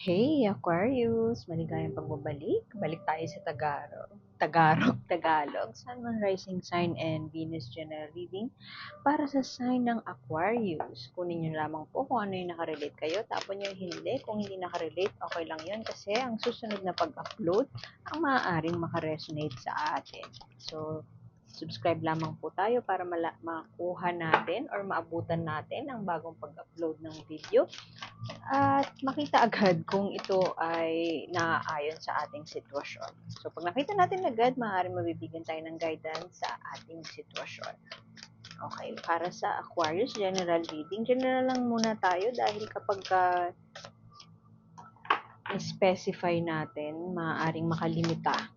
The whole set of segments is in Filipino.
Hey Aquarius, maligayang pagbabalik. Balik tayo sa Tagalog. Sun, Moon, Rising Sign and Venus General Reading para sa sign ng Aquarius. Kunin nyo lamang po kung ano yung nakarelate kayo. Tapon nyo yung hindi. Kung hindi nakarelate, okay lang yun kasi ang susunod na pag-upload ang maaaring makaresonate sa atin. So, subscribe lamang po tayo para makuha natin or maabutan natin ang bagong pag-upload ng video at makita agad kung ito ay naaayon sa ating sitwasyon. So, pag nakita natin agad, maaaring mabibigyan tayo ng guidance sa ating sitwasyon. Okay, para sa Aquarius, general reading. General lang muna tayo dahil kapag specify natin, maaaring makalimita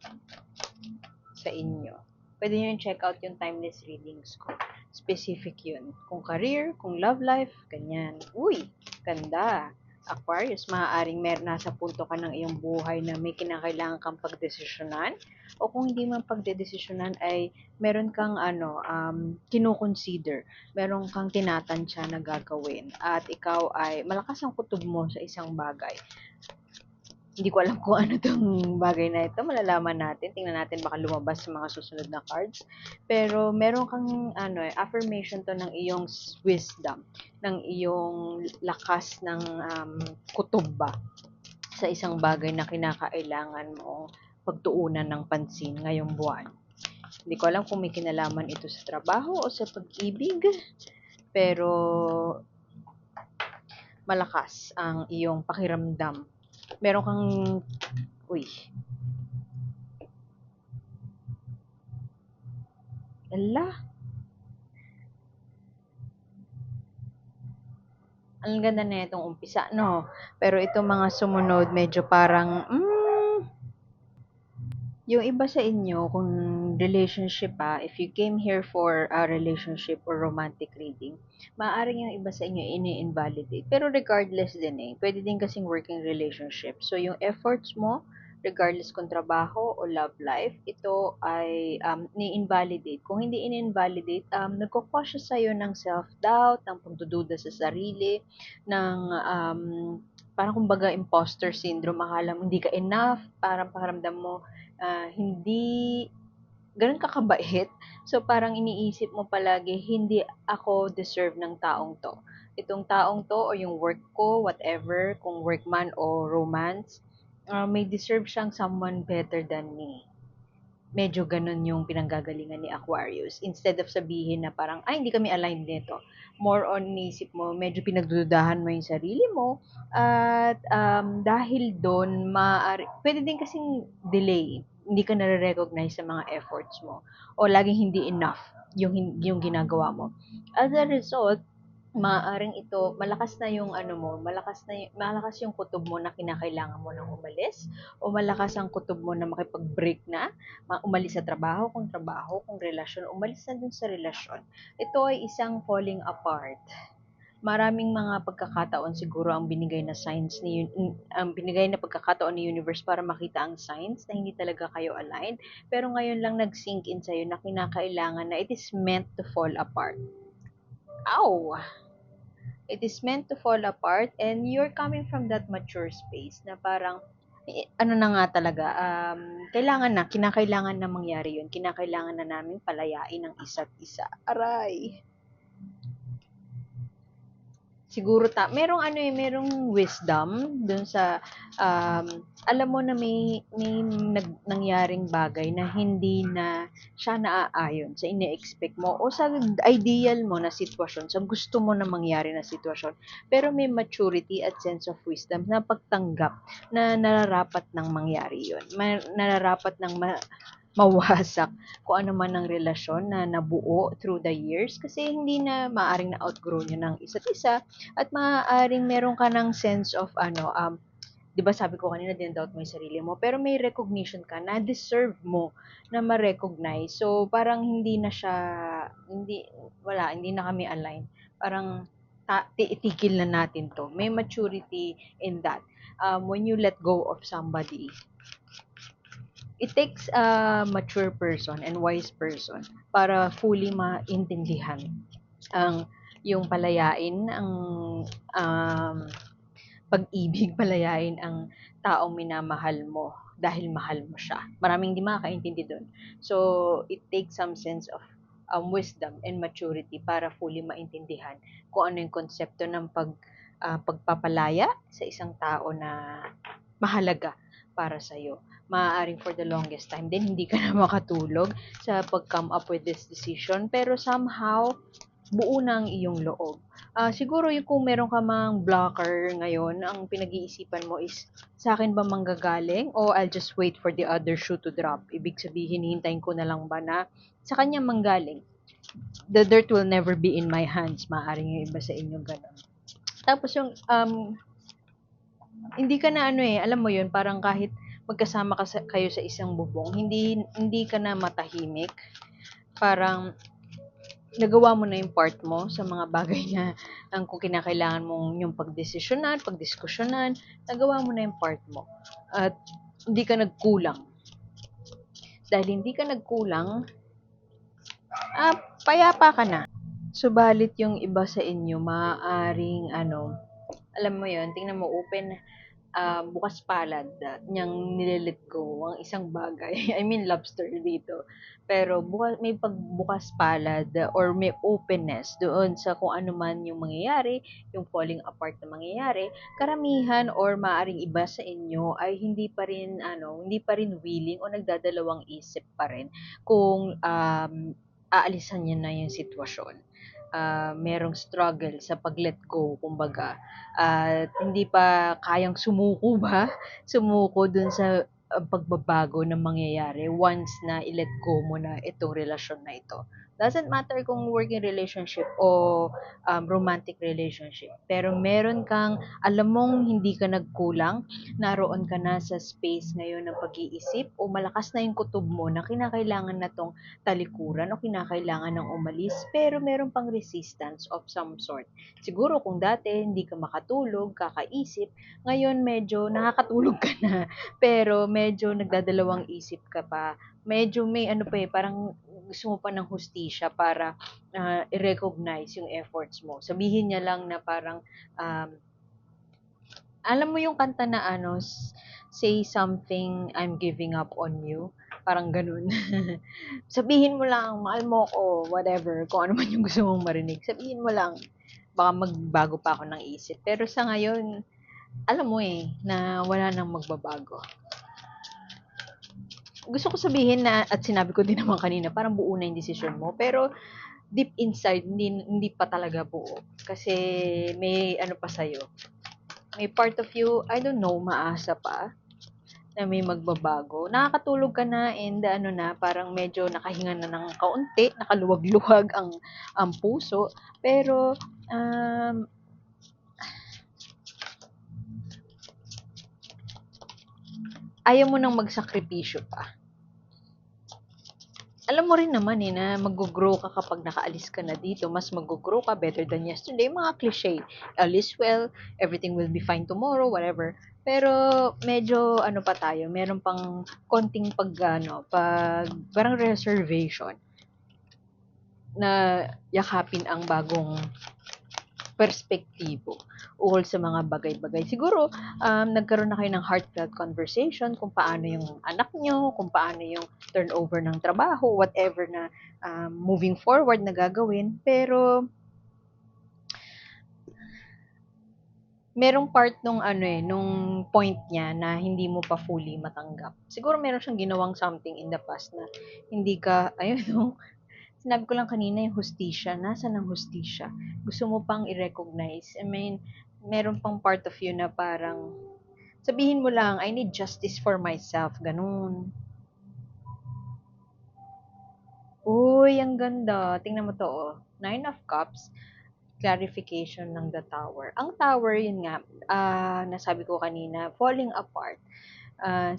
sa inyo. Pwede nyo yung check out yung timeless readings ko. Specific yun. Kung career, kung love life, ganyan. Uy, ganda. Aquarius, maaaring nasa punto ka ng iyong buhay na may kinakailangan kang pagdesisyonan o kung hindi man pagdedesisyonan ay meron kang kinukonsider, meron kang tinatansya na gagawin at ikaw ay malakas ang kutob mo sa isang bagay. Hindi ko alam kung ano tong bagay na ito. Malalaman natin. Tingnan natin baka lumabas sa mga susunod na cards. Pero meron kang affirmation to ng iyong wisdom, ng iyong lakas ng kutob ba sa isang bagay na kinakailangan mo pagtuunan ng pansin ngayong buwan. Hindi ko alam kung may kinalaman ito sa trabaho o sa pag-ibig, pero malakas ang iyong pakiramdam. Meron kang, uy, ala, ang ganda na itong umpisa, no? Pero itong mga sumunod, medyo parang, yung iba sa inyo, kung relationship if you came here for a relationship or romantic reading, maaaring yung iba sa inyo ini-invalidate. Pero regardless din pwede din kasing working relationship. So, yung efforts mo, regardless kung trabaho o love life, ito ay ni-invalidate. Kung hindi in-invalidate, nagkukause siya sa'yo ng self-doubt, ng pagdududa sa sarili, ng parang kumbaga imposter syndrome, akala mo hindi ka enough, parang pakiramdam mo hindi gano'n ka kabait. So, parang iniisip mo palagi, hindi ako deserve ng taong 'to. Itong taong 'to o yung work ko, whatever, kung work man o romance, may deserve siyang someone better than me. Medyo gano'n yung pinanggagalingan ni Aquarius. Instead of sabihin na parang, "Ay, hindi kami aligned nito." More on iniisip mo, medyo pinagdududahan mo yung sarili mo at, dahil do'n puwede din kasing delay, hindi ka nare-recognize sa mga efforts mo o laging hindi enough yung ginagawa mo. As a result, maaaring ito malakas na yung ano mo, malakas yung kutob mo na kinakailangan mo ng umalis o malakas ang kutob mo na makipag-break na, umalis sa trabaho, kung relasyon, umalis na dun sa relasyon. Ito ay isang falling apart. Maraming mga pagkakataon siguro ang binigay na signs ang binigay na pagkakataon ni universe para makita ang signs na hindi talaga kayo aligned, pero ngayon lang nag-sink in sa'yo na kinakailangan na it is meant to fall apart. Ow! It is meant to fall apart and you're coming from that mature space na parang ano na nga talaga, kinakailangan na mangyari yun. Kinakailangan na naming palayain ang isa't isa. Aray! Siguro merong wisdom dun sa alam mo na may nangyaring bagay na hindi na siya naaayon sa ine-expect mo o sa ideal mo na sitwasyon, sa gusto mo na mangyari na sitwasyon. Pero may maturity at sense of wisdom na pagtanggap na nararapat nang mangyari yun. Nararapat nang mawasak kung ano man ang relasyon na nabuo through the years kasi hindi na maaring na-outgrow nyo ng isa't isa at maaaring meron ka ng sense of 'di ba sabi ko kanina din-doubt mo yung sarili mo pero may recognition ka na deserve mo na ma-recognize. So parang hindi na kami aligned. Parang itigil na natin 'to. May maturity in that. When you let go of somebody, it takes a mature person and wise person para fully maintindihan ang yung palayain, ang um, pag-ibig, palayain ang taong minamahal mo dahil mahal mo siya. Maraming hindi makakaintindi do'n. So, it takes some sense of wisdom and maturity para fully maintindihan kung ano yung konsepto ng pagpapalaya sa isang tao na mahalaga para sa'yo. Maaaring for the longest time din hindi ka na makatulog sa pag-come up with this decision, pero somehow buo na ang iyong loob. Siguro yung kung meron ka mang blocker ngayon, ang pinag-iisipan mo is, sa akin ba manggagaling o I'll just wait for the other shoe to drop? Ibig sabihin, hihintayin ko na lang ba na sa kanya manggaling? The dirt will never be in my hands. Maaaring yung iba sa inyo ganun. Tapos yung, hindi ka na ano eh, alam mo yun, parang kahit magkasama kayo sa isang bubong, hindi ka na matahimik. Parang nagawa mo na yung part mo sa mga bagay na kung kinakailangan mong yung pagdesisyonan, pagdiskusyonan, nagawa mo na yung part mo. At hindi ka nagkulang. Dahil hindi ka nagkulang, payapa ka na. Subalit yung iba sa inyo, maaaring alam mo yon, tingnan mo, bukas palad niyang nilelet go ang isang bagay. I mean, lobster dito. Pero may pagbukas palad or may openness doon sa kung ano man yung mangyayari, yung falling apart na mangyayari. Karamihan or maaring iba sa inyo ay hindi pa rin willing o nagdadalawang isip pa rin kung aalisan niya na yung sitwasyon. Merong struggle sa pag-let go, kumbaga. At hindi pa kayang sumuko ba? Sumuko dun sa pagbabago na mangyayari once na i-let go mo na itong relasyon na ito. Doesn't matter kung working relationship o romantic relationship. Pero meron kang, alam mong hindi ka nagkulang, naroon ka na sa space ngayon ng pag-iisip o malakas na yung kutob mo na kinakailangan na tong talikuran o kinakailangan ng umalis, pero meron pang resistance of some sort. Siguro kung dati hindi ka makatulog, kakaisip, ngayon medyo nakakatulog ka na, pero medyo nagdadalawang isip ka pa. Medyo may parang gusto mo pa ng hustisya para i-recognize yung efforts mo. Sabihin niya lang na parang, alam mo yung kanta na say something, I'm giving up on you. Parang ganun. Sabihin mo lang, mahal mo ko, whatever, kung ano man yung gusto mong marinig. Sabihin mo lang, baka magbago pa ako ng isip. Pero sa ngayon, alam mo na wala nang magbabago. Gusto ko sabihin na, at sinabi ko din naman kanina, parang buo na yung decision mo. Pero, deep inside, hindi pa talaga buo. Kasi, may pa sa'yo. May part of you, I don't know, maasa pa na may magbabago. Nakakatulog ka na and parang medyo nakahinga na ng kaunti, nakaluwag-luwag ang puso. Pero, ayaw mo nang magsakripisyo pa. Alam mo rin naman na mag-grow ka kapag nakaalis ka na dito. Mas mag-grow ka better than yesterday. Mga cliche. All is well, everything will be fine tomorrow, whatever. Pero medyo pa tayo, meron pang konting parang reservation na yakapin ang bagong perspektibo ukol sa mga bagay-bagay. Siguro, nagkaroon na kayo ng heartfelt conversation kung paano yung anak nyo, kung paano yung turnover ng trabaho, whatever na moving forward na gagawin. Pero, merong part nung point niya na hindi mo pa fully matanggap. Siguro meron siyang ginawang something in the past na hindi ka, sinabi ko lang kanina yung hustisya. Nasaan ang hustisya? Gusto mo pang i-recognize. I mean, meron pang part of you na parang, sabihin mo lang, I need justice for myself. Ganun. Uy, ang ganda. Tingnan mo to, Nine of Cups, clarification ng the Tower. Ang Tower, yun nga, nasabi ko kanina, falling apart.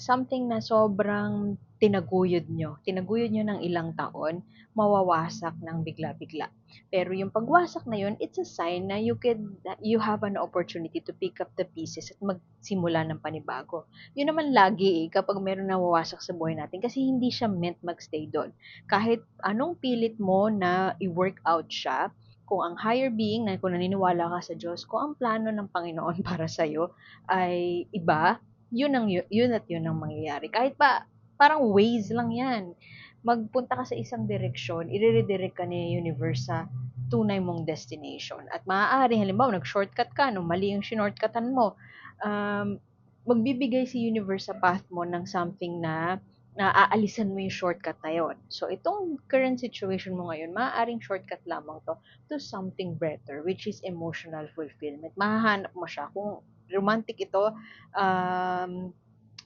Something na sobrang tinaguyod nyo ng ilang taon, mawawasak ng bigla-bigla. Pero yung pagwasak na yun, it's a sign na you have an opportunity to pick up the pieces at magsimula ng panibago. Yun naman lagi kapag meron nawawasak sa buhay natin kasi hindi siya meant magstay doon. Kahit anong pilit mo na i-work out siya, kung ang higher being, na kung naniniwala ka sa Diyos, kung ang plano ng Panginoon para sa'yo ay iba, yun at yun ang mangyayari. Kahit pa, parang ways lang yan. Magpunta ka sa isang direksyon, i-redirect ka ni universe sa tunay mong destination. At maaari, halimbawa, nag-shortcut ka, no, mali yung shortcutan mo, um, magbibigay si universe sa path mo ng something na naaalisan mo yung shortcut na yun. So, itong current situation mo ngayon, maaaring shortcut lamang to something better, which is emotional fulfillment. Mahahanap mo siya. Kung romantic ito,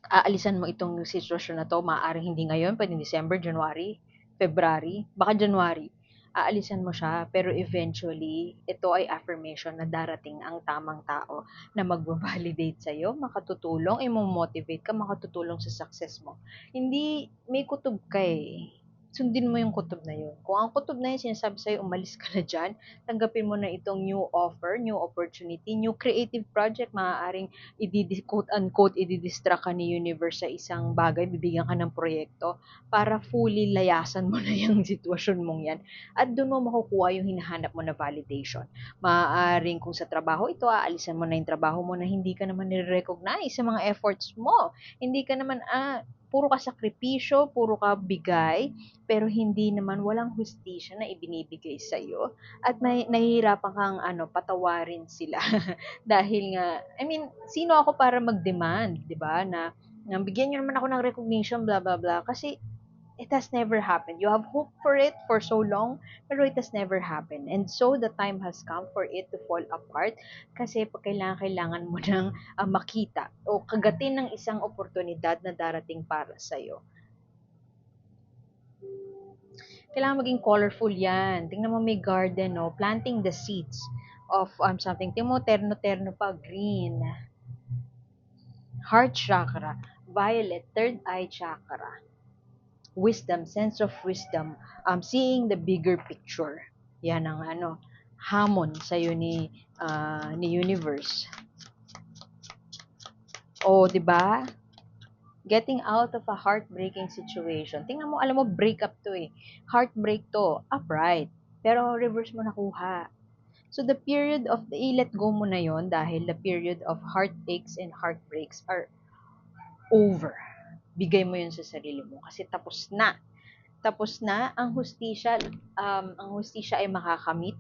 aalisan mo itong sitwasyon na to, maaaring hindi ngayon, pwedeng December, January, February, baka January. Aalisan mo siya, pero eventually, ito ay affirmation na darating ang tamang tao na mag-validate sa'yo, makatutulong, i-motivate ka, makatutulong sa success mo. Hindi, may kutob ka eh. Sundin mo yung kutob na yun. Kung ang kutob na yun sinasabi sa'yo, umalis ka na dyan, tanggapin mo na itong new offer, new opportunity, new creative project, maaaring quote-unquote, ididistract ka ni universe sa isang bagay, bibigyan ka ng proyekto, para fully layasan mo na yung sitwasyon mong yan. At doon mo makukuha yung hinahanap mo na validation. Maaaring kung sa trabaho ito, aalisan mo na yung trabaho mo na hindi ka naman nire-recognize sa mga efforts mo. Hindi ka naman, puro ka sakripisyo, puro ka bigay, pero hindi naman, walang hustisya na ibinibigay sa'yo. At nahihirapan kang patawarin sila. Dahil nga, I mean, sino ako para mag-demand, 'di ba? Na bigyan niyo naman ako ng recognition, blah blah blah. Kasi it has never happened. You have hoped for it for so long, pero it has never happened. And so the time has come for it to fall apart kasi pag kailangan mo ng makita o kagatin ng isang oportunidad na darating para sa'yo. Kailangan maging colorful yan. Tingnan mo may garden, no? Planting the seeds of something. Tingnan mo, terno-terno pa, green. Heart chakra, violet, third eye chakra. Wisdom, sense of wisdom, seeing the bigger picture. Yan ang hamon sa'yo ni universe. O, di ba? Getting out of a heartbreaking situation. Tingnan mo, alam mo, breakup to eh. Heartbreak to, upright. Pero reverse mo nakuha. So the period of the let go mo na yon dahil the period of heartaches and heartbreaks are over. Bigay mo yun sa sarili mo kasi tapos na. Tapos na ang hustisya ay makakamit.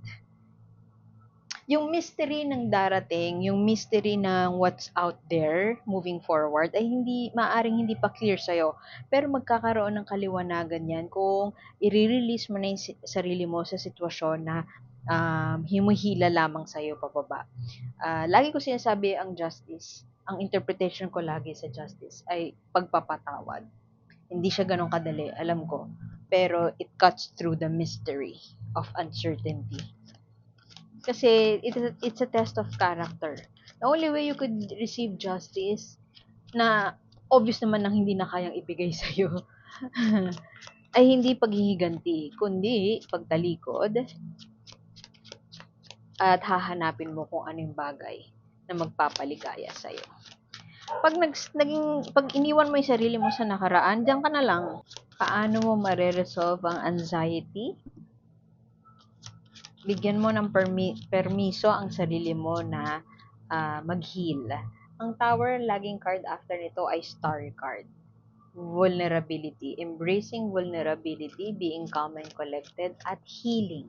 Yung mystery ng darating, yung mystery ng what's out there moving forward ay maaring hindi pa clear sa'yo. Pero magkakaroon ng kaliwanagan yan kung i-release mo na yung sarili mo sa sitwasyon na humuhila lamang sa'yo pababa. Lagi ko sinasabi ang interpretation ko lagi sa justice ay pagpapatawad. Hindi siya ganun kadali, alam ko. Pero it cuts through the mystery of uncertainty. Kasi it's a test of character. The only way you could receive justice na obvious naman nang hindi na kayang ibigay sa'yo ay hindi paghihiganti, kundi pagtalikod at hahanapin mo kung ano yung bagay na magpapaligaya sa'yo. Pag iniwan mo yung sarili mo sa nakaraan, diyan ka na lang. Paano mo mare-resolve ang anxiety? Bigyan mo ng permiso ang sarili mo na mag-heal. Ang Tower, laging card after nito ay Star card. Vulnerability. Embracing vulnerability, being calm and collected, at healing.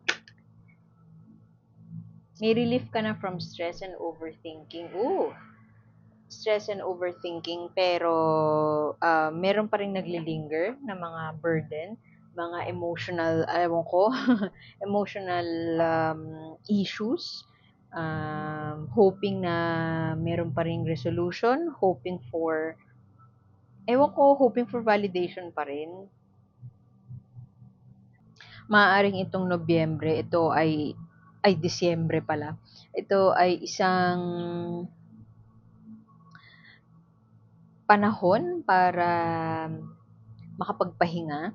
May relief ka na from stress and overthinking. Stress and overthinking, pero meron pa rin naglilinger na mga burden, mga emotional, ewan ko, emotional issues, hoping na meron pa rin resolution, hoping for validation pa rin. Maaaring itong Nobyembre, ito ay Disyembre pala. Ito ay isang panahon para makapagpahinga.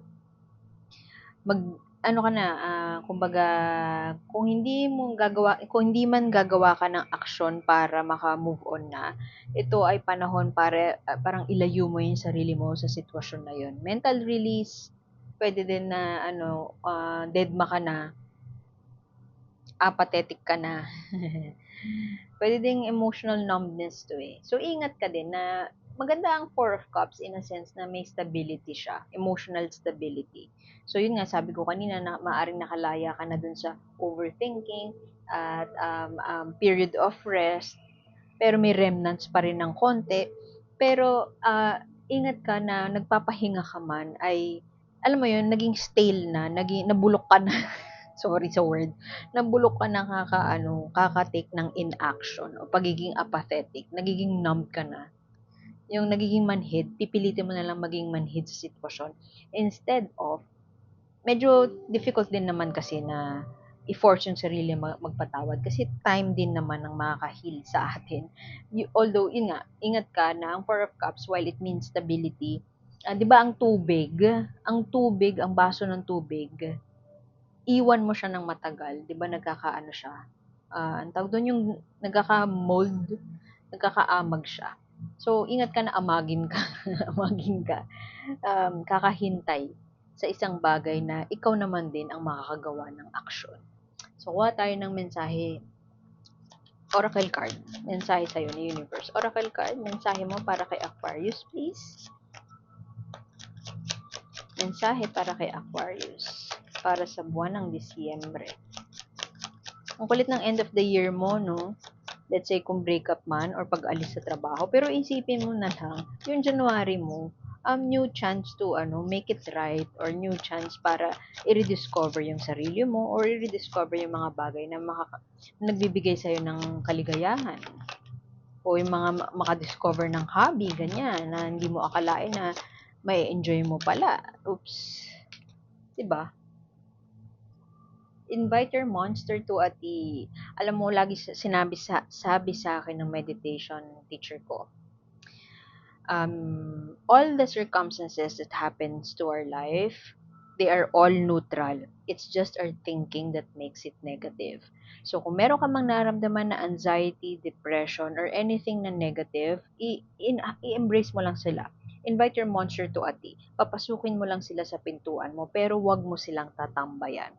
Kumbaga, kung hindi man gagawa ka ng aksyon para maka-move on na, ito ay panahon para parang ilayo mo yung sarili mo sa sitwasyon na yun. Mental release, pwede din na deadma ka na. apathetic ka na. Pwede ding emotional numbness to eh. So, ingat ka din na maganda ang Four of Cups in a sense na may stability siya, emotional stability. So, yun nga, sabi ko kanina na maaring nakalaya ka na dun sa overthinking at period of rest, pero may remnants pa rin ng konti. Pero, ingat ka na nagpapahinga ka man ay, alam mo yun, naging stale na, nabulok ka na. Sorry sa word. Nabulok ka na kaka-take ng inaction o pagiging apathetic. Nagiging numb ka na. Yung nagiging manhid, pipilitin mo na lang maging manhid sa sitwasyon. Instead of, medyo difficult din naman kasi na i-force yung sarili magpatawad kasi time din naman ang makaka-heal sa atin. Although, yun nga, ingat ka na ang Four of Cups, while it means stability, di ba ang baso ng tubig, iwan mo siya ng matagal, 'di ba nagkakaano siya, ang tawag do'n yung nagkaka-mold, nagkakaamag siya. So, ingat ka na amagin ka, amagin ka, kakahintay sa isang bagay na ikaw naman din ang makakagawa ng aksyon. So, kuha tayo ng mensahe, oracle card, mensahe sa'yo ni universe. Oracle card, mensahe mo para kay Aquarius, please. Mensahe para kay Aquarius, para sa buwan ng Disyembre. Ang kulit ng end of the year mo, no? Let's say kung breakup man or pag-alis sa trabaho. Pero isipin mo na lang, yung January mo, new chance to make it right or new chance para i-rediscover yung sarili mo or i-rediscover yung mga bagay na nagbibigay sa'yo ng kaligayahan. O yung mga makadiscover ng hobby, ganyan, na hindi mo akalain na may enjoy mo pala. Oops. Diba? Invite your monster to a tea. Alam mo, lagi sabi sa akin ng meditation teacher ko, all the circumstances that happens to our life, they are all neutral. It's just our thinking that makes it negative. So, kung meron ka mang naramdaman na anxiety, depression, or anything na negative, i-embrace mo lang sila. Invite your monster to a tea. Papasukin mo lang sila sa pintuan mo, pero wag mo silang tatambayan.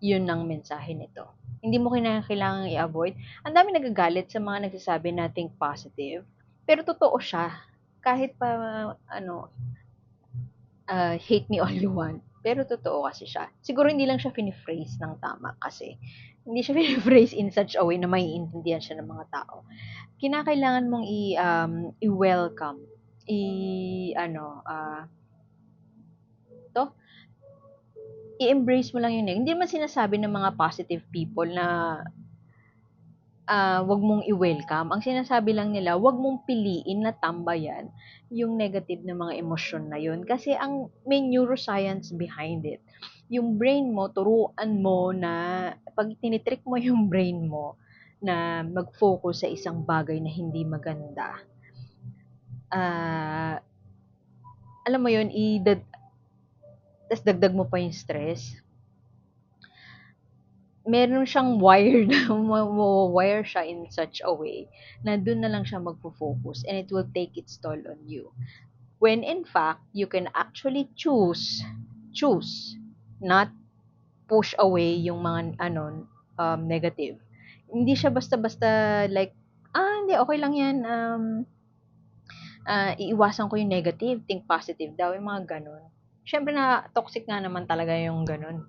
Yun ang mensahe nito. Hindi mo kailangang i-avoid. Ang dami nagagalit sa mga nagsasabi na think positive, pero totoo siya. Kahit pa, hate me all you want. Pero totoo kasi siya. Siguro hindi lang siya piniphrase ng tama kasi. Hindi siya piniphrase in such a way na maiintindihan siya ng mga tao. Kinakailangan mong i-welcome. To, i-embrace mo lang yun eh. Hindi naman sinasabi ng mga positive people na wag mong i-welcome. Ang sinasabi lang nila, wag mong piliin na tambayan yung negative na mga emosyon na yun. Kasi may neuroscience behind it. Yung brain mo, turuan mo na, pag tinitrick mo yung brain mo, na mag-focus sa isang bagay na hindi maganda, alam mo yun, tas dagdag mo pa yung stress, meron siyang wire na wire siya in such a way na dun na lang siya magfo-focus and it will take its toll on you. When in fact, you can actually choose, not push away yung mga negative. Hindi siya basta-basta like, hindi, okay lang yan, iiwasan ko yung negative, think positive daw, yung mga ganun. Siyempre na toxic nga naman talaga yung ganun.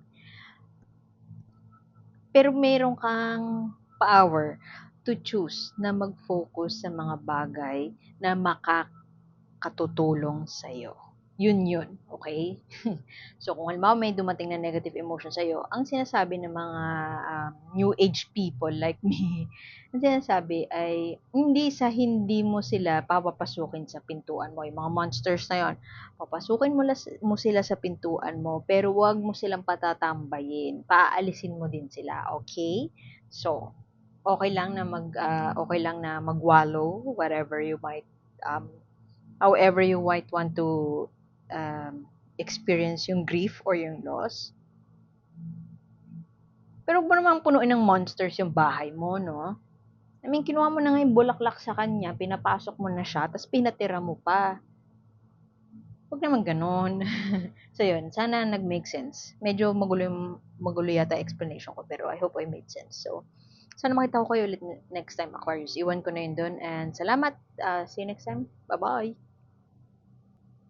Pero meron kang power to choose na mag-focus sa mga bagay na makakatutulong sa'yo. Yun, okay? So, kung halimbawa may dumating na negative emotion sa'yo, ang sinasabi ng mga new age people like me, ang sinasabi ay, hindi mo sila papapasukin sa pintuan mo. Yung mga monsters na yon, papasukin mo sila sa pintuan mo, pero wag mo silang patatambayin. Paaalisin mo din sila, okay? So, okay lang na magwallow, whatever you might, however you might want to experience yung grief or yung loss. Pero huwag mo namang punuin ng monsters yung bahay mo, no? I mean, kinuha mo na nga yung bulaklak sa kanya, pinapasok mo na siya, tapos pinatira mo pa. Wag naman gano'n. So yun, sana nag-make sense. Medyo magulo yata explanation ko, pero I hope I made sense. So, sana makita ko kayo ulit next time, Aquarius. Iwan ko na yun dun. And salamat. See you next time. Bye-bye.